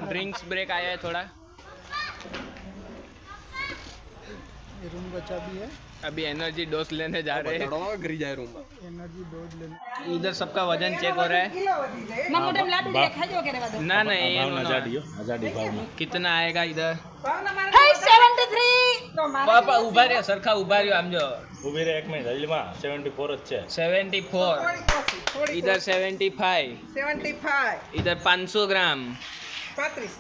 Drinks break आया है थोड़ा। रूम का चाबी है। अभी एनर्जी डोज लेने जा रहे हैं। एनर्जी डोज लेने। इधर सबका वजन चेक हो रहा है। ना ना ये कितना आएगा इधर? पापा उभा रहे सरखा उभा रहे आम जो ઉભી રે 1 મિનિટ હલીમાં 74 જ છે 74 इधर 75 इधर 500 ग्राम 35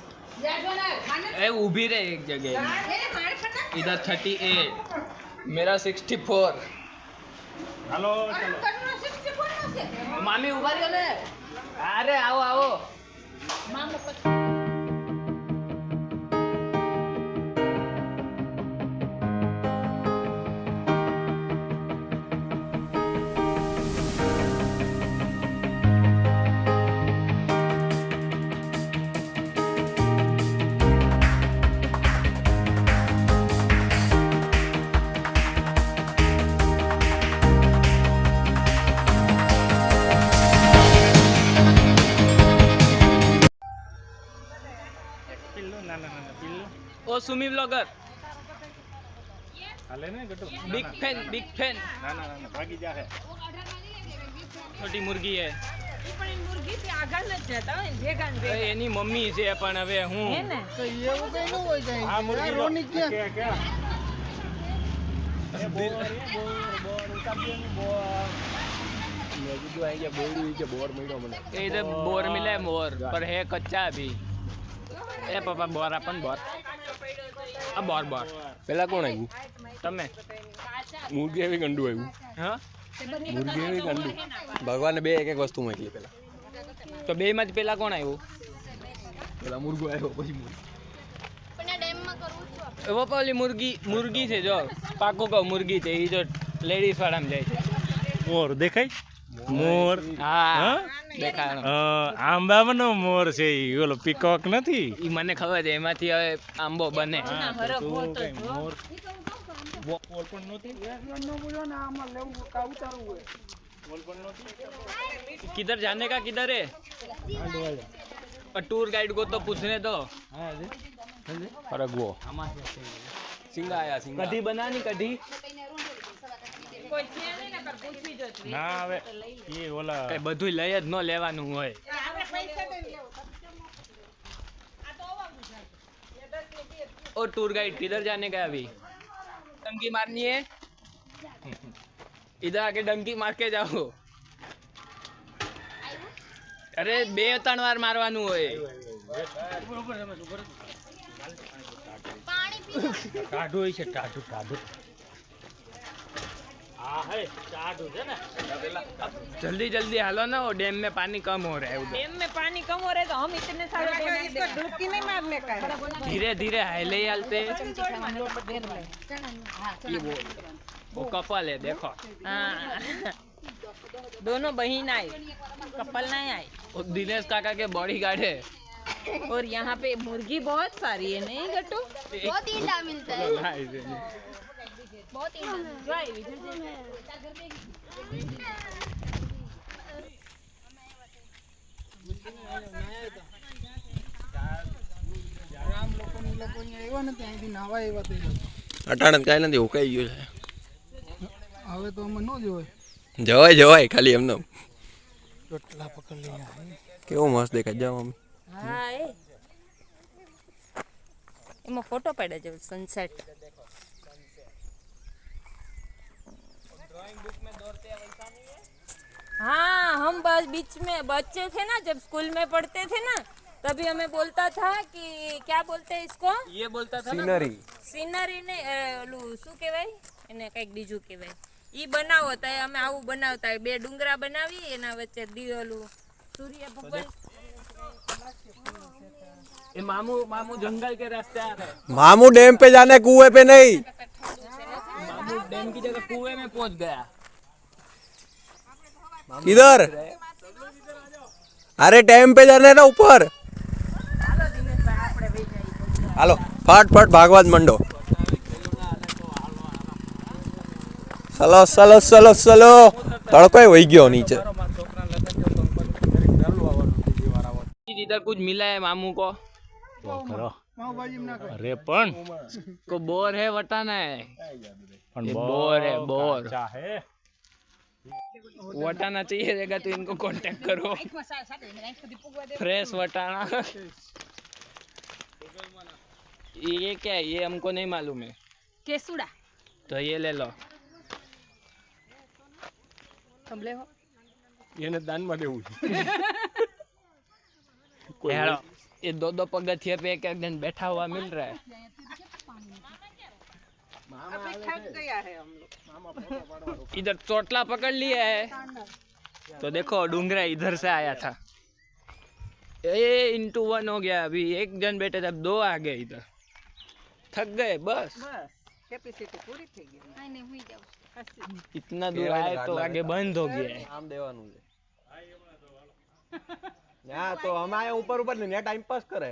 ए उभी रहे एक जगह इधर 38 मेरा 64 હાલો ચલો मामी उभा रही हो ने अरे आओ आओ ओ सुमी ब्लॉगर હાલે ને ગટુ बिग फैन ના ના ના ભાગી જાહે छोटी मुर्गी है પણ મુર્ગી થી આગળ ન જતા હોય ભેગા ને ભેગા એની મમ્મી છે પણ હવે હું હે ને તો એવું કઈ ન હોય કઈ આ મુર્ગી રોની ક્યાં કે એ બોર ઉતારજો ને બોર મેં કીધું અહીંયા બોર્ડ કે બોર મળ્યો મને એ इधर बोर मिला है मोर पर है कच्चा अभी ए पापा बोर अपन बोर अब बोर बोर પેલા કોણ આવ્યું તમે મુર્ગી એવી ગંડુ આવ્યું હા મુર્ગી એવી ગંડુ ભગવાને બે એક એક વસ્તુ મોકલી પેલા તો બે માંથી પેલા કોણ આવ્યું પેલા મુર્ગો આવ્યો પછી वो पहली मुर्गी છે જો પાકો કો मुर्गी છે ઈ જો લેડીઝ વાળામાં જાય છે મોર દેખાય મોર હા દેખાણો આંબાનો મોર છે ઈ ઓલો પીકોક નથી ઈ મને ખબર છે એમાંથી હવે આંબો બને મોર બોલ પણ નહોતી નો બોલો ને આમાં લેવું કા ઉતારવું હોય બોલ પણ નહોતી किधर जाने का किधर है और टूर गाइड को तो पूछने दो ફરગવો સિંગા આયા સિંગા कढ़ी बनानी कढ़ी કોઈ છે નહીં ને પર પૂછી જો ના હવે ઈ ઓલા કઈ બધું લઈ જ ન લેવાનું હોય આપણે પૈસા દે લેવો આ તો ઓવાનું છે और टूर गाइड किधर जाने का अभी डंकी मारनी है इधर आके डंकी मार के जाओ अरे 2-3 વાર મારવાનું હોય ટાઢું હોય છે ટાઢું ટાઢું હા હે ટાઢું છે ને जल्दी जल्दी हालो ना वो डैम में पानी कम हो रहा है उधर डैम में पानी कम हो रहा है तो हम इतने सारे इसको डुबकी नहीं मारने का है धीरे धीरे हिले हालते ये वो कपल है देखो हाँ दोनों बहन आई कपल नहीं आई वो दिनेश काका के बॉडी गार्ड है और यहाँ पे मुर्गी बहुत सारी है नहीं गट्टू बहुत ईंडा मिलता है बहुत ईंडा રામ લોકોની આવ્યા ને ત્યાંથી નાવા આવ્યા તે અટાણે કાંઈ નથી ઉકાઈ ગયું છે હવે તો અમે ન જોવાય જવાય જવાય ખાલી એમને ચોટલા પકડ લઈ કેવો મસ્ત દેખાય જાવ મમ્મી हाँ एम फोटो पड़े जो सनसेट हाँ हम बस बीच में बच्चे थे ना जब स्कूल में पढ़ते थे ना तभी हमें बोलता था कि क्या बोलते हैं इसको ये बोलता था सीनरी सीनरी ने ओलू शू कहेवाय એને કંઈક બીજું કહેવાય ઈ બનાવતા અમે આવું બનાવતા બે ડુંગરા બનાવી એના વચ્ચે દીવલું સૂર્ય ભગવાન ये मामू मामू जंगल के रास्ते आ रहे हैं मामू डैम पे जाने कुएं पे नहीं मामू डैम की जगह कुएं में पहुंच गया किधर अरे डैम पे जाने ना ऊपर हालो फट फट भागवा मंडो चलो चलो चलो चलो तड़को वही गयो नीचे इधर कुछ मिला है मामू को पाव भाजी में ना खाओ। अरे पण को बोर है वटाना है पण ये बोर है बोर काचा है वटाना चाहिए रहेगा तो इनको कांटेक्ट करो फ्रेश वटाना ये क्या है ये हमको नहीं मालूम है केसुड़ा तो ये ले लो तुम ले हो એને દાનમાં દેવું ये हेलो, ये दो पगथिये पे एक एक दिन बैठा हुआ मिल रहा है इधर चोटला पकड़ लिया है तो देखो डूंगरा इधर से आया था ये इंटू 1 हो गया अभी एक जन बैठे थे अब 2 आ गए इधर थक गए बस नहीं हुई जाओ इतना दूर आए तो आगे बंद हो गया है આમ દેવાનું છે ના તો અમે આયા ઉપર ઉપર ને ન્યા ટાઈમ પાસ કરે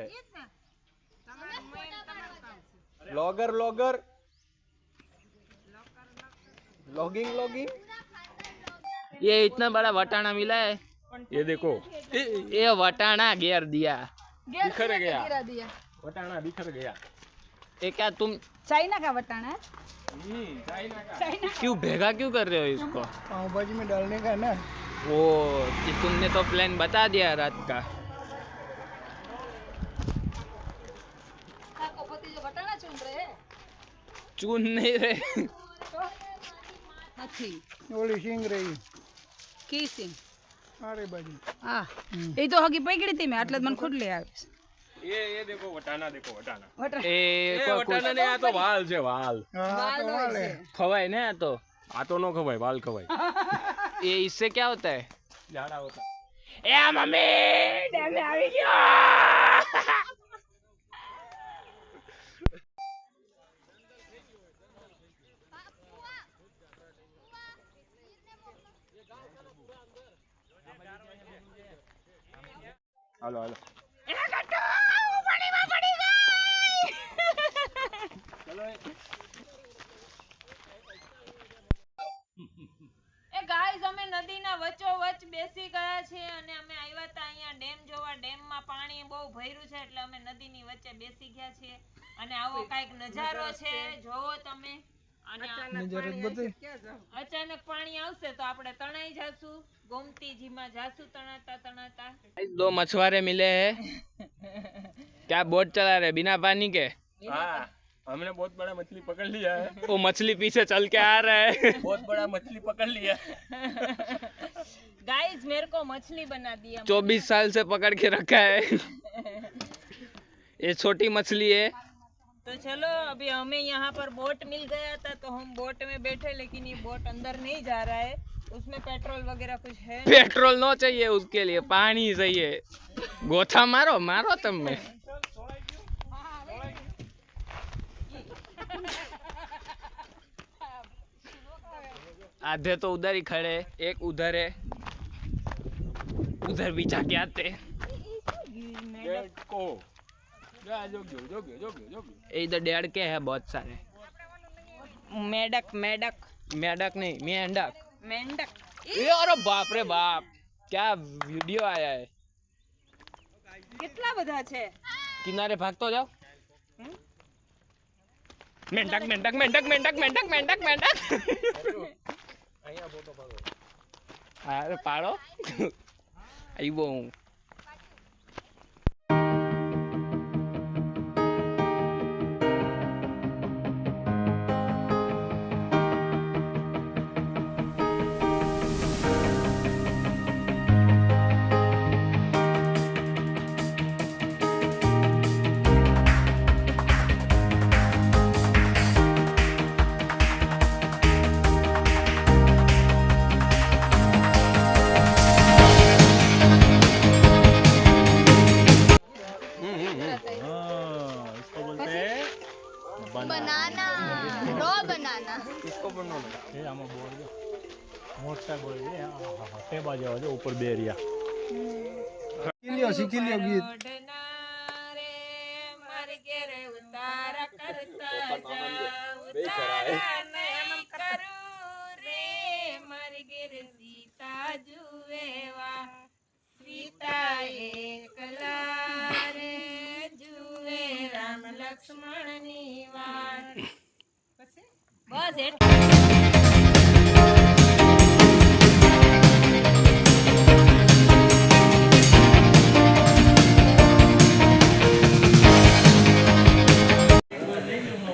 લોગર લોગર लॉगिंग लॉगिंग ये इतना बड़ा वटाना मिला है ये देखो ये वटाना घेर दिया बिखर गया गिरा दिया वटाना बिखर गया ये क्या तुम चाइना का बटाना है क्यों भेगा क्यों कर रहे हो इसको पाव भाजी में डालने का है ना। वो कि तुमने तो प्लान बता दिया रात का काकोपति जो बटाना चुन रहे हैं चून नहीं रहे નથી ओली सिंग रही કી સિંગ अरे भाजी હા એ તો હગી પકડી તી મે એટલે જ મને ખુદ લઈ આવીશ ये देखो वटाना देखो वटाना ए वटाना ने आ तो वाल છે વાલ हाँ तो वाले खवाए ना तो આ તો નો ખવાય વાલ ખવાય ये इससे क्या होता है ઝાડા હોતા ए मम्मी डैम में આવી ગયો હાલો હાલો એ ગાઈઝ અમે નદીના વચ્ચોવચ્ચ બેસી ગયા છે અને અમે આવ્યા હતા અહીંયા ડેમ જોવા ડેમમાં પાણી બહુ ભર્યું છે એટલે અમે નદીની વચ્ચે બેસી ગયા છીએ અને આવો કાંઈક નજારો છે જોવો તમે અને नजर बदल અચાનક પાણી આવશે તો આપણે તણાઈ જાશું ગોમતીજીમાં જાશું તણાતા તણાતા दो मछुआरे मिले हैं क्या बोट चला रहे बिना पानी के हाँ हमने बहुत बड़ा मछली पकड़ लिया है वो मछली पीछे चल के आ रहा है बहुत बड़ा मछली पकड़ लिया गाइस मेरे को मछली बना दिया 24 साल से पकड़ के रखा है ये छोटी मछली है तो चलो अभी हमें यहाँ पर बोट मिल गया था तो हम बोट में बैठे लेकिन ये बोट अंदर नहीं जा रहा है उसमें पेट्रोल वगैरह कुछ है पेट्रोल नो चाहिए उसके लिए पानी चाहिए गोथा मारो मारो तुम में आधे तो उधर ही खड़े एक उधर है उधर भी जाके आते को जोगियो जोगियो जोगियो जोगियो इधर डेढ़ के है बहुत सारे मेढक मेढक मेंढक नहीं मेंढक मेंढक ये अरे बाप रे बाप क्या वीडियो आया है કેટલા બધા છે किनारे भागतो जाओ मेंढक मेंढक मेंढक मेंढक मेंढक मेंढक मेंढक अरे पाड़ो आइबो हूँ इसको बोलते हैं बनाना रॉ बनाना इसको बनाना ये आमा बोल दो मोटा बोल दे टेबा जाओ जो ऊपर बेरिया सीखी लियो गीत ઓઢના રે માર ઘેર ઉતારા કરતા જા ઉતારા નહીં કરું રે માર ઘેર સીતા જુએવા સીતા એકલા રે જુએ લક્ષ્મણની વાત. બસ એટલું.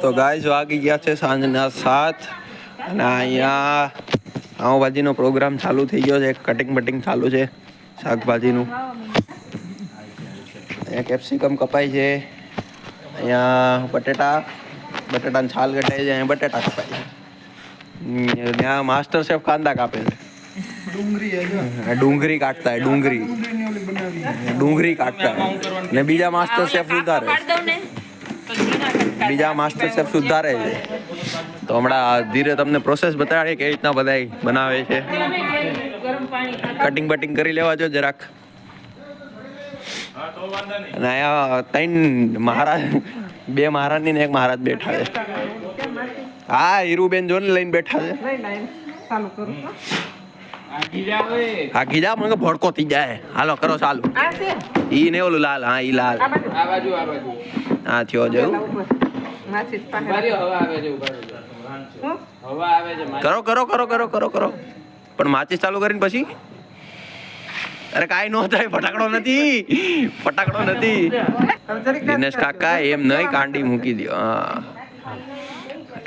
તો ગાઈઝ વાગી ગયા છે સાંજના 7 અને અહીંયા પાઉંભાજીનો પ્રોગ્રામ ચાલુ થઈ ગયો છે. કટિંગ બટિંગ ચાલુ છે શાકભાજીનું. અહીંયા કેપ્સિકમ કપાય છે, અહીંયા બટેટાની છાલ કટાય છે, અહીંયા બટેટા કપાય છે. ત્યાં માસ્ટર શેફ કાંદા કાપે છે, ડુંગળી કાટતા ડુંગળી કાટતા ને બીજા માસ્ટર શેફ સુધારે છે. તો હમણાં ધીરે તમને પ્રોસેસ બતાડીએ કેવી રીતના બધા બનાવે છે. કટિંગ બટિંગ કરી લેવા જો જરાક. અને અહીંયા 3 મહારાજ, 2 મહારાજની ને 1 મહારાજ બેઠા છે. હા, હીરુબેન જો ને લઈને બેઠા છે. આગી જા મને ભડકો થઈ જાય. હાલો કરો ચાલુ. ઈ ને ઓલું લાલ. હા, ઈ લાલ. હા થયો જરૂર. કરો પણ માચીસ ચાલુ કરીને પછી. અરે કાઈ નો થાય, ફટાકડો નથી. દિનેશ કાકા એમ નહીં, કાંડી મૂકી દો. હા,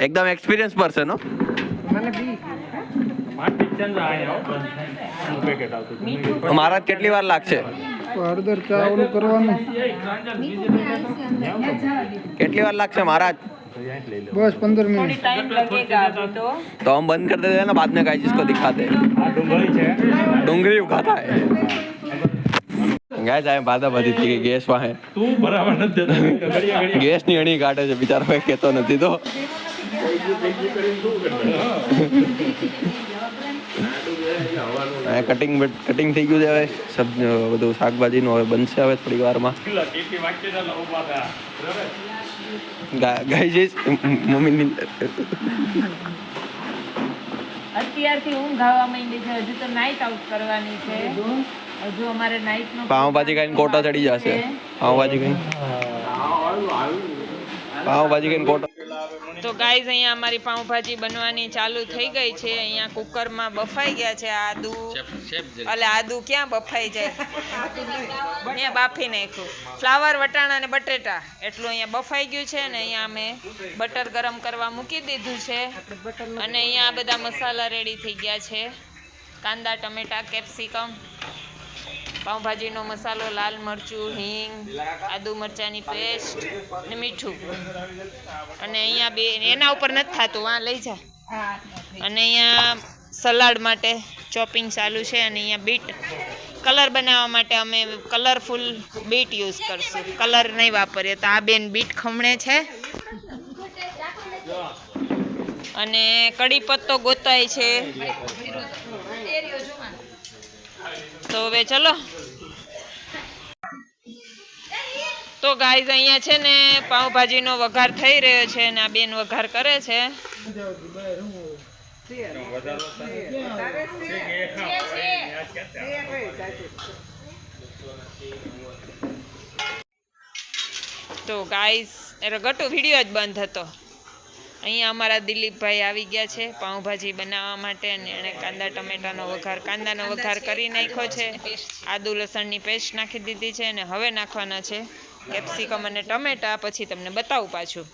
એકદમ એક્સપિરિયન્સ પર્સન હો. મહારાજ કેટલી વાર લાગશે? હળદર ચાવલું કરવાનું. કેટલી વાર લાગશે મહારાજ? બસ 15 મિનિટ. टाइम लगेगा अभी तो. तो हम बंद कर देते हैं ना, बाद में गाइस इसको दिखाते हैं. डूंगरी उगाता है गाइस. आए बाधा बधी थी गैस वाहे तू बराबर નથી દેતો. ગેસ ની અણી કાઢે છે બિચારો, એ કેતો નથી તો. કટિંગ થઈ ગયું છે. હવે બધું શાકભાજીનું હવે બનશે હવે થોડી વારમાં. ગાઈસ મમ્મીની અત્યારથી ઊંઘ આવવા માંડી છે. હજુ તો નાઈટ આઉટ કરવાની છે. હજુ અમારે નાઈટ નો પાવભાજી ખાઈને કોટો ચડી જશે. પાવભાજી ખાઈને કોટો. તો ગાઈઝ અહીંયા અમારી પાઉંભાજી બનવાની ચાલુ થઈ ગઈ છે. અહીંયા કુકરમાં બફાઈ ગયા છે. આદુ ક્યાં બફાઈ જાય, અહીંયા બાફી નાખ્યું. ફ્લાવર, વટાણા અને બટેટા એટલું અહીંયા બફાઈ ગયું છે. અને અહીંયા અમે બટર ગરમ કરવા મૂકી દીધું છે. અને અહીંયા આ બધા મસાલા રેડી થઈ ગયા છે. કાંદા, ટમેટા, કેપ્સિકમ, પાઉંભાજીનો મસાલો, લાલ મરચું, હિંગ, આદુ મરચાંની પેસ્ટ ને મીઠું. અને અહીંયા એના ઉપર નથી થતું, વાં લઈ જા. અને અહીંયા સલાડ માટે ચોપિંગ ચાલુ છે. અને અહીંયા બીટ કલર બનાવવા માટે અમે કલરફુલ બીટ યુઝ કરશું. કલર નહીં વાપરીએ. તો આ બેન બીટ ખમણે છે. અને કડી પત્તો ગોતાય છે. તો હવે ચલો. તો ગાઈઝ અહીંયા છે ને પાઉંભાજીનો વઘાર થઈ રહ્યો છે. અને આ બેન વઘાર કરે છે. તો ગાઈઝ એનો ગટુ વિડીયો જ બંધ હતો. અહીંયા અમારા દિલીપભાઈ આવી ગયા છે પાઉંભાજી બનાવવા માટે. અને એણે કાંદા ટમેટાનો વઘાર કરી નાખ્યો છે. આદુ લસણની પેસ્ટ નાખી દીધી છે. અને હવે નાખવાના છે કેપ્સિકમ અને ટમેટા. પછી તમને બતાવું પાછું.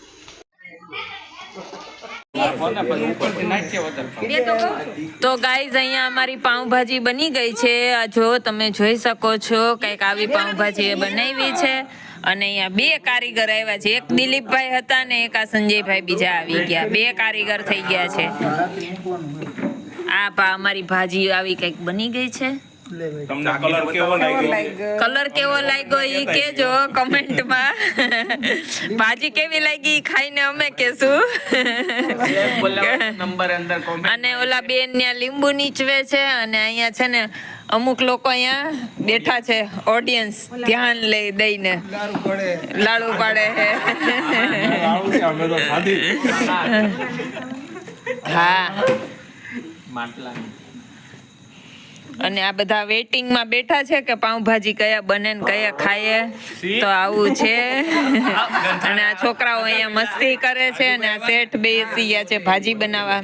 તો ગાઈઝ અહીંયા અમારી પાઉંભાજી બની ગઈ છે. આ જો તમે જોઈ શકો છો, કંઈક આવી પાઉંભાજી એ બનાવી છે. અને અહીંયા 2 કારીગર આવ્યા છે. એક દિલીપભાઈ હતા ને એક આ સંજયભાઈ બીજા આવી ગયા. 2 કારીગર થઈ ગયા છે. આ અમારી ભાજી આવી કંઈક બની ગઈ છે. કલર કેવો લાગ્યો એ કેજો કમેન્ટમાં. ભાજી કેવી લાગી ખાઈને અમે કેશું. અને ઓલા બેન ત્યાં લીંબુ નીચવે છે. અને અહીંયા છે ને અમુક લોકો અહીંયા બેઠા છે, ઓડિયન્સ ધ્યાન લઈ દઈને લાડુ પાડે છે. હા અને આ બધા વેઇટિંગમાં બેઠા છે કે પાઉંભાજી કયા બને ને કયા ખાઈએ. તો આવું છે. અને આ છોકરાઓ અહીંયા મસ્તી કરે છે અને આ શેઠ બેસી ગયા છે ભાજી બનાવવા.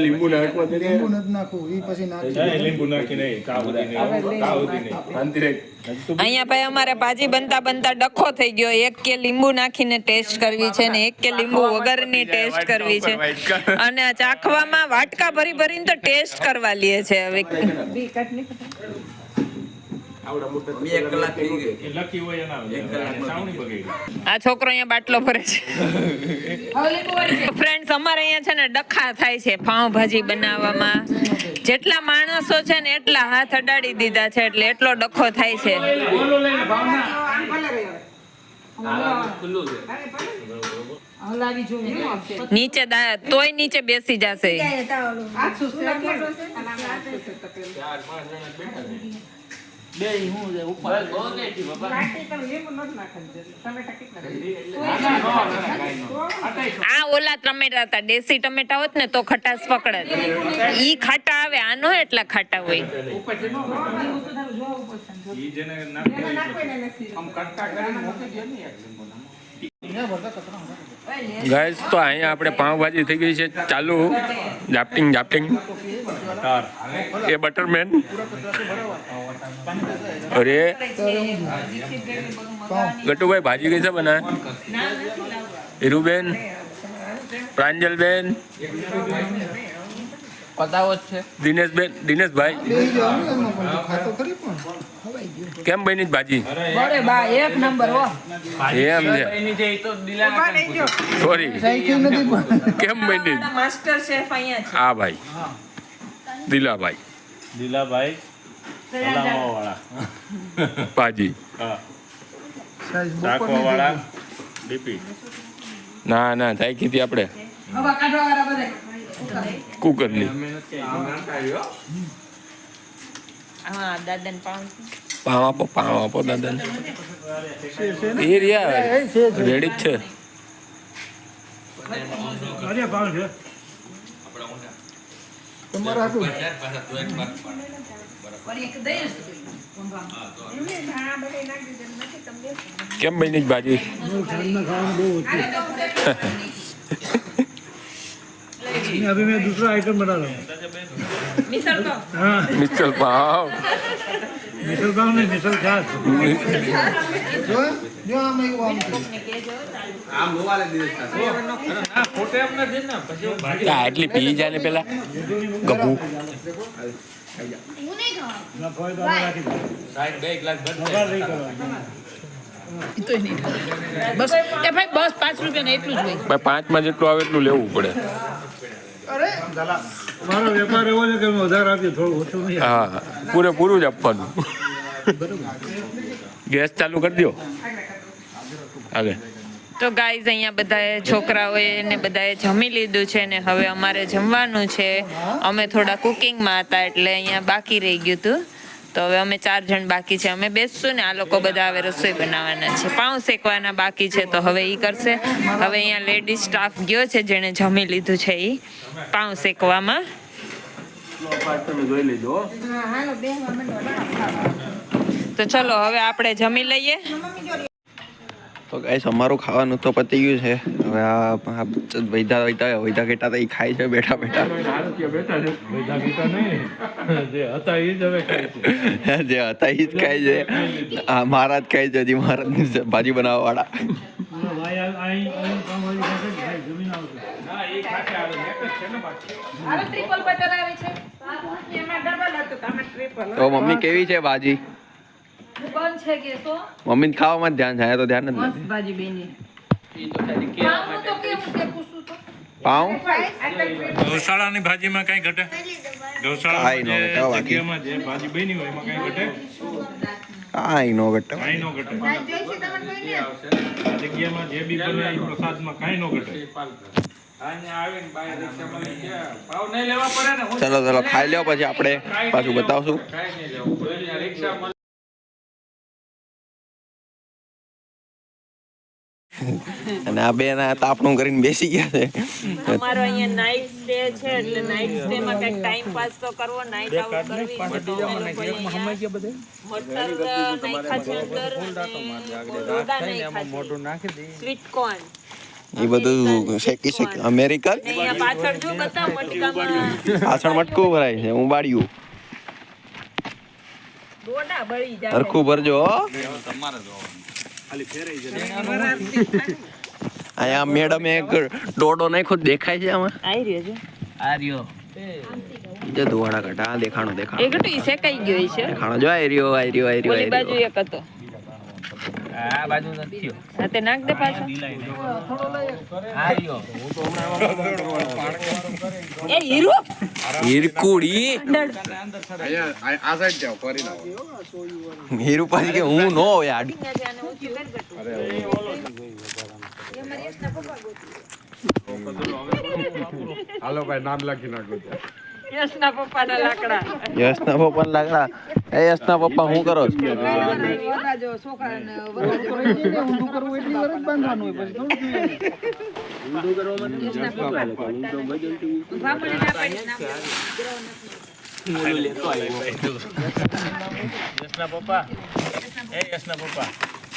લીંબુ નાખવા દે. લીંબુ નથી નાખવું, ઈ પછી નાખી. લીંબુ નાખી નહીં, કાવતી નહીં. અહીંયા ભાઈ અમારે ભાજી બનતા બનતા ડખો થઈ ગયો. એક કે લીંબુ નાખીને ટેસ્ટ કરવી છે ને એક કે લીંબુ વગરની ટેસ્ટ કરવી છે. અને આ ચાખવામાં વાટકા ભરી ભરીને તો ટેસ્ટ કરવા લે છે. હવે આ છોકરો અહીંયા બાટલો ભરે છે. ફ્રેન્ડ્સ અમારે અહીંયા છે ને ડખા થાય છે પાઉંભાજી બનાવવામાં. જેટલા માણસો છે ને એટલા હાથ અડાડી દીધા છે એટલે એટલો ડખો થાય છે. નીચે તોય નીચે બેસી જશે. આ ઓલા ટમેટા હતા, દેશી ટમેટા હોત ને તો ખટાશ પકડે. ઈ ખાટા આવે, આનો એટલા ખાટા હોય. ગાઈસ તો અહીંયા આપણે પાવભાજી થઈ ગઈ છે ચાલુ. જાપ્ટિંગ એ બટરમેન. અરે ગટુભાઈ ભાજી કઈ છે બના? હીરુબેન, પ્રાંજલબેન, દિનેશભાઈ કેમ બની ભાજી? એમ છે, સોરી કેમ બની? માસ્ટર શેફ અહીંયા છે. હા ભાઈ દિલાભાઈ ભાજી ના થાય કીધી આપણે કુકરની. હા દાદન પાવ આપો દાદાને. એ રહ્યા રેડી જ છે. કેમ બની ભાજી? अभी मैं दूसरा आइटम बना रहा हूँ. મિસળ પાવ. મિસલ પાવ. मिसल पाव नहीं, मिसल छाछ. जो हम एक वो એટલી પી જાય ને પેલા ગભુ. બસ એ ભાઈ બસ 5 રૂપિયા ને એટલું જ હોય. ભાઈ 5 માં જેટલું આવે એટલું લેવું પડે. મારો વેપાર એવો છે કે હું વધારે આપીએ, થોડું ઓછું નહીં. હા પૂરેપૂરું જ આપવાનું. ગેસ ચાલુ કરી દો આગળ. તો ગાઈઝ અહીંયા બધાએ છોકરાઓએ ને બધાએ જમી લીધું છે ને હવે અમારે જમવાનું છે. અમે થોડા કુકિંગમાં હતા એટલે અહીંયા બાકી રહી ગયું હતું. તો હવે અમે 4 જણ બાકી છે. અમે બેસશું ને આ લોકો બધા હવે રસોઈ બનાવવાના છે. પાઉં શેકવાના બાકી છે તો હવે ઈ કરશે. હવે અહીંયા લેડીઝ સ્ટાફ ગયો છે જેણે જમી લીધું છે ઈ પાઉં શેકવામાં. તો ચલો હવે આપણે જમી લઈએ. તો ગાઈસ અમારું ખાવાનું તો પતી ગયું છે. હવે આ વૈધા કેટા તો એ ખાય છે બેઠા બેઠા. જે હતા એ જ ખાય છે. હા મહારાજ ખાય છે. હજી મહારાજની ભાજી બનાવવા વાળા. તો મમ્મી કેવી છે ભાજી? મમ્મી ખાવામાં જ ધ્યાન થાય તો ધ્યાન જ નથી. પાઉં ગૌશાળાની ભાજીમાં કઈ ઘટે? ગૌશાળામાં જે ભાજી બની હોય એમાં કઈ ઘટે? કાંઈ નો ઘટે. કઈ નો ઘટે. આ જગ્યામાં જે બી બને એ પ્રસાદમાં કઈ નો ઘટે. ચલો ખાઈ લ્યો પછી આપણે પાછું બતાવશું. અને આ બે ના તાપણું કરીને બેસી ગયા છે. અમારો અહીંયા નાઇટ સ્ટે છે એટલે નાઇટ સ્ટે માં કઈક ટાઈમ પાસ તો કરવો, નાઇટ આઉટ કરવી છે. તો અમે લોકો અહીંયા મટર નાખ્યા છે અંદર અને ડોડા નાખ્યા છે, સ્વીટ કોર્ન. એ બધું શેકી અમેરિકન. અહીંયા પાછળ જો બતા મટકામાં પાછળ મટકું ભરાય છે, હું બાળ્યું. ડોડા બળી જાય. હરખું ભરજો હો. અહીંયા મેડમ એક ડોડો નાખ્યો દેખાય છે આમાં. આવી રહ્યો જે ધુવાડા કાઢા દેખાણો છે એ ગટુ ઈ શેકાઈ ગયો છે. દેખાણો જો આઈ રહ્યો ઓલી બાજુ એક હતો, આ બાજુ નથી આ તે નાખ દે પાછો. એ હીરો હીરકુડી હીરુ પાછી કે હું નો હોય આડી. હાલો ભાઈ નામ લખી નાખો. યશના પપ્પાના લાકડા. યશના પપ્પા લાકડા. એ યશના પપ્પા હું કરો છો? ઊંધું કરવું એટલી વાર જ બાંધવાનું હોય, પછી થોડું યશના પપ્પા, એ યશના પપ્પા,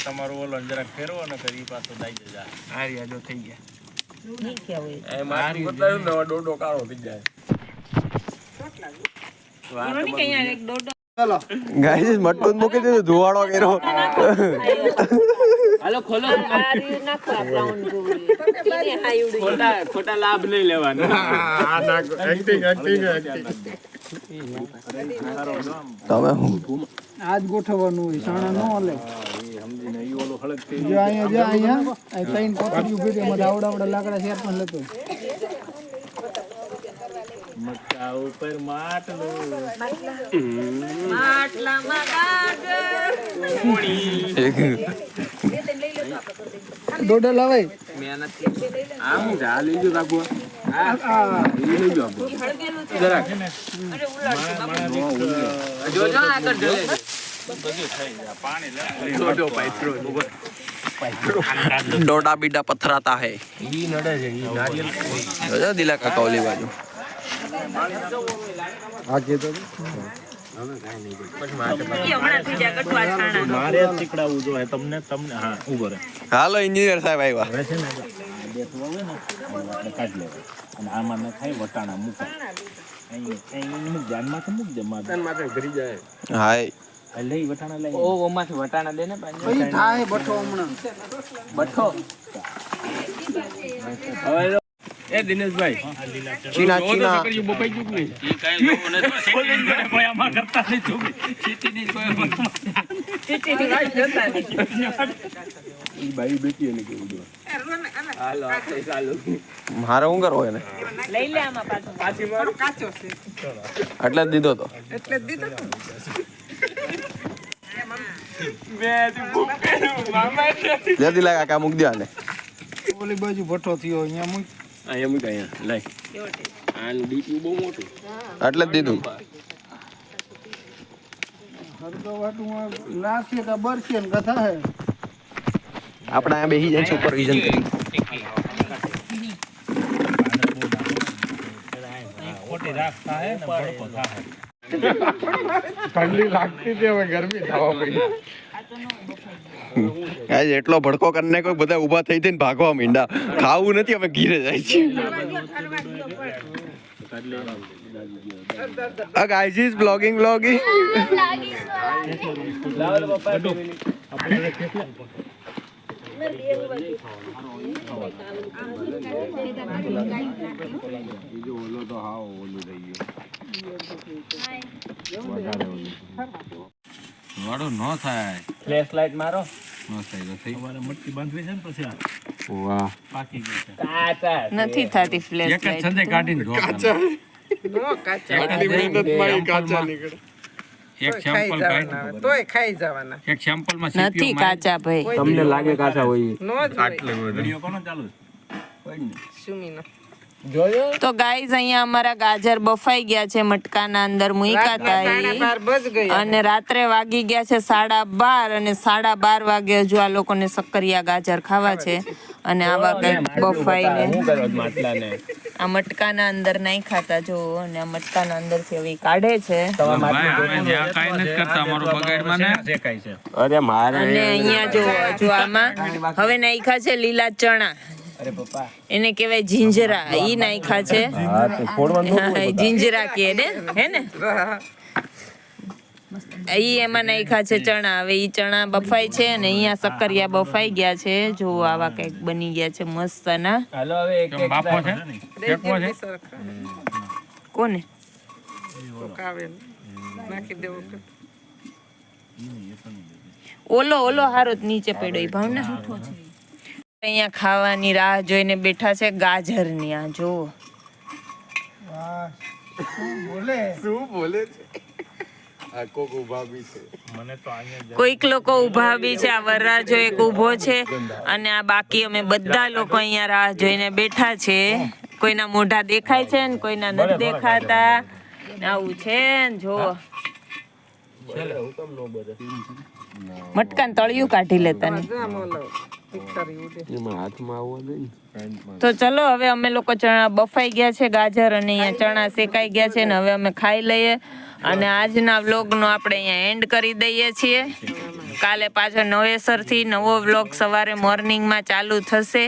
તમારું ઓલો જરાક ફેરવો ને કરી પાછો દાઈ જજા. આર્યા જો થઈ ગયા. એ મારી બતાવ્યું ને ડોડો કાળો થઈ જાય. હીરોની કે અહીંયા એક ડોડો. ગાઈસ મટકું મૂકી દીધું, ધુવાડો કર્યો. હાલો ખોલો. આ રીયું નાખો આ બ્રાઉન જેવું. એને હાયુડી. ખોટા લાભ નહીં લેવાના. આ નાખો એક્ટિંગ. તમે આજ ગોઠવવાનું હોય, સાણા નો હલે. જો અહીંયા ત્રણ કોથળી ઉભી છે, એમાં આવડા લાકડા શેર પણ લેતો. મટકા ઉપર માટલું, માટલામાં ગાજર. ડોડા લાવાય. આ હું જા લીજો રાખો. હળગેલું છે. અરે ઉલાડ. જોજો આગળ જલે છે. डोडा बीडा पथराता है. ઈ નડે છે ઈ નારિયેલ. જો દિલા કાકા ઓલી બાજુ. હમણાં થઈ જાય કટવા છાણા. મારે જ શીખડાવવું જોઈએ તમને. હા ઉભો રહે. હાલો એન્જિનિયર સાહેબ આવ્યા. હવે છે ને બેસવા હોય ને આપણે કાઢી લેવું અને આમાં ન થાય વટાણા મૂકા. અહીં ધ્યાનમાં તો મૂક દે માથે ભરી જાય. હાય લઈ વટાણા લઈ. ઓ ઓમાંથી વટાણા દે ને પાંજો. પછી થાય બઠો હમણાં. બઠો. હવે એ દિનેશભાઈ ચીના ચીના બપાઈ ગયું નહીં. ઈ કાઈ જોવું નથી. ભાઈ આમાં કરતા નહીં તું. ચીટીની કોઈ ચીટીની વાત જતા નહીં. ઈ બાઈ બેટી એને કેવું જો. હાલો આપણે ચાલુ. મારે શું કરવો એને? લઈ લે આમાં પાછો. પાછી મારો કાચો છે એટલે જ દીધો તો. એટલે જ દીધો. લે દિલા કાકા મૂક દે આને. ઓલી બાજુ ભઠ્ઠો થયો, અહીંયા મૂક. અહીંયા મૂક અહીંયા લઈ. આનું ડીપી બહુ મોટું. એટલે જ દીધું. હરકો વાટું લાશે કે બરશે ને કથા હે. આપણે અહીંયા બેસી જાય સુપરવિઝન કરી. ખોટી રાખ થાય ને ભડકો થાય. ઠંડી લાગતી છે, હવે ગરમી થવા પડી. ગાઈસ એટલો ભડકો કરીને કોઈ બધા ઊભા થઈ થઈને ભાગવા માંડ્યા. ખાવું નથી, અમે ઘીરે જાય છે. આ ગાઈસ ઇઝ બ્લોગિંગ. વાડો નો થાય. ફ્લેશ લાઈટ મારો. નો થાય તો થઈ. અમારે મટકી બાંધવી છે ને પછી આ વાહ. પાકી ગઈ છે. કાચા નથી થતી ફ્લેશ એક જ સંજય કાઢીને ધો. આટલી મહેનતમાં ઈ કાચા નીકળે. એક સેમ્પલ કાઢી તોય ખાઈ જવાના. એક સેમ્પલમાં નથી કાચા ભાઈ. તમને લાગે કાચા હોય. નો જ આટલે બધું વિડીયો કોનો ચાલુ છે? સુમીનો. તો ગાઈઝ અહીંયા અમારા ગાજર બફાઈ ગયા છે, મટકાના અંદર મૂક્યા હતા ઈ. અને રાત્રે વાગી ગયા છે 12:30 અને 12:30 વાગે હજુ આ લોકોને શક્કરિયા ગાજર ખાવા છે. અને આવા કઈક બફાઈને આ મટકાના અંદર નહીં ખાતા જો, અને આ મટકાના અંદર થી હવે કાઢે છે. અને અહીંયા જો આમાં હવે નાખ્યા છે લીલા ચણા, એને કહેવાય જીંજરા, ઈ નાખ્યા છે. જીંજરા કે હે ને ઈ એમાં નાખ્યા છે ચણા. હવે ઈ ચણા બફાય છે અને અહીંયા શક્કરિયા બફાઈ ગયા છે. જો આવા કઈક બની ગયા છે મસ્ત ના. કોને ઓલો હારો નીચે પડ્યો ઈ ભાવના. અહીંયા ખાવાની રાહ જોઈને બેઠા છે ગાજરની. આ જો કોઈક લોકો ઉભા બી છે. આ વરરાજો એક ઉભો છે અને આ બાકી અમે બધા લોકો અહીંયા રાહ જોઈને બેઠા છે. કોઈના મોઢા દેખાય છે ને કોઈના નથી દેખાતા. આવું છે ને જો મટકાન તળિયું કાઢી લેતા ને. તો ચલો હવે અમે લોકો ચણા બફાઈ ગયા છે ગાજર અને અહીંયા ચણા શેકાઈ ગયા છે ને હવે અમે ખાઈ લઈએ. અને આજના વ્લોગનો આપણે અહીંયા એન્ડ કરી દઈએ છીએ. કાલે પાછો નવેસરથી નવો વ્લોગ સવારે મોર્નિંગમાં ચાલુ થશે.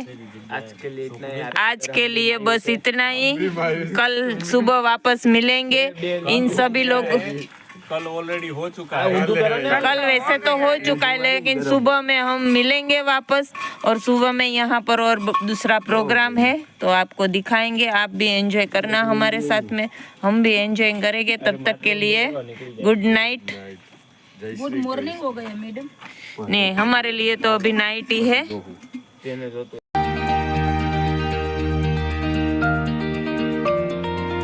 आज के लिए बस इतना ही. कल सुबह वापस मिलेंगे. इन सभी लोग कल ऑलरेडी हो चुका है, कल वैसे तो हो चुका है लेकिन सुबह में हम मिलेंगे वापस. और सुबह में यहाँ पर और दूसरा प्रोग्राम है तो आपको दिखाएंगे. आप भी एंजॉय करना हमारे साथ में, हम भी एंजॉय करेंगे. तब तक के लिए गुड नाइट. गुड मॉर्निंग हो गया मैडम. नहीं हमारे लिए तो अभी नाइट ही है.